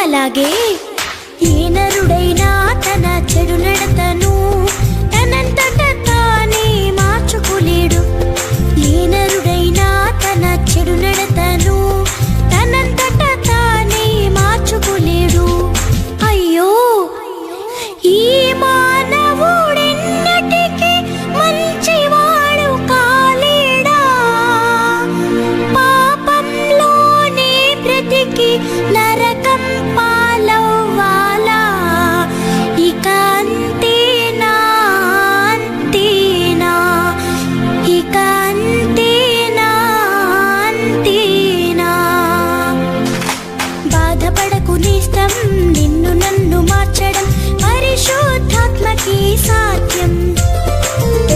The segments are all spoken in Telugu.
అలాగే ఏ నరుడైనా తన చెడు నడతను తనంతట తానే మార్చుకోలేడు. ఏ నరుడైనా తన చెడు నడతను తనంతట తానే మార్చుకోలేడు. అయ్యో ఈ మానవుడెన్నటికీ మంచివాడు కాలేడా, పాపంలోనే బ్రతికి నరకం పాలవ్వాలా. ఇక అంతేనా అంతేనా, ఇక అంతేనా అంతేనా. బాధపడకు నేస్తం, నిన్ను నన్ను మార్చడం పరిశుద్ధాత్మకి సాధ్యం.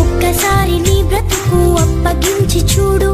ఒక్కసారి నీ బ్రతుకు అప్పగించి చూడు,